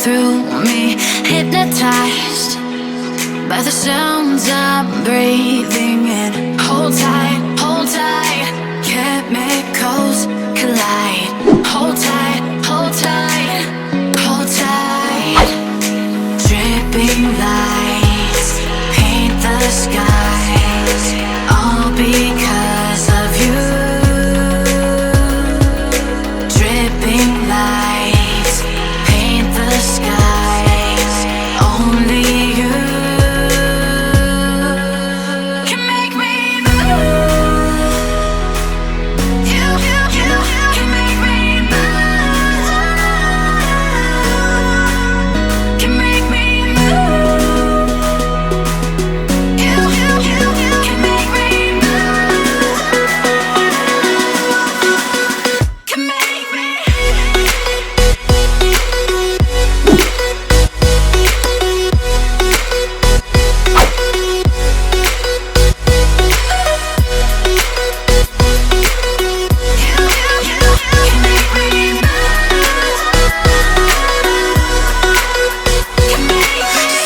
through me, hypnotized by the sounds I'm breathing in. Hold tight, chemicals collide. Hold tight, hold tight, hold tight. Dripping lights paint the skies, all because of you. Dripping lights paint the skies, only you can make me move. You can make me move. Can make me move. You can make me move. Can make me.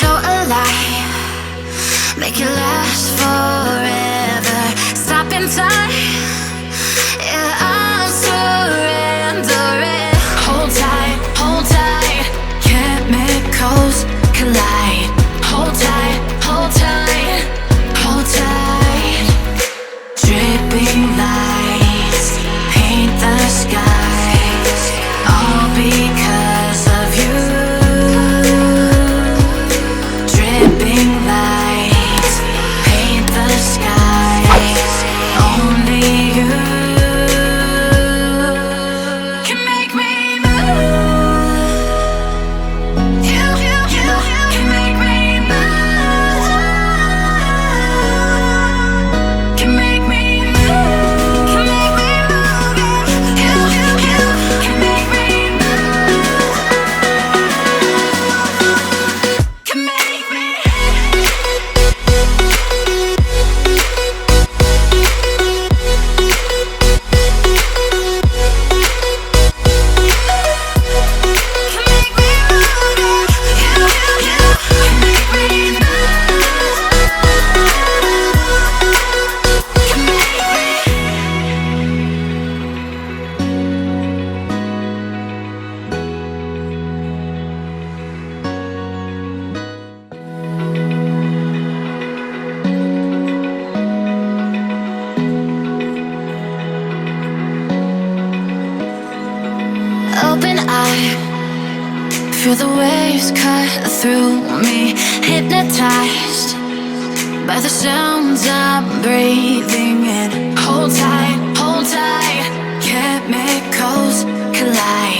So alive, make it last forever. Stop in time, yeah, I'm surrendering. Hold tight, chemicals collide. Hold tight, hold tight, hold tight. Dripping lights paint the skies, all because of you. Dripping lights paint the skies, only you can make me move. You can make me move. Can make me move. Can make me move. You can make me move. Can make me. Open eye, feel the waves cut through me, hypnotized by the sounds I'm breathing in. Hold tight, chemicals collide.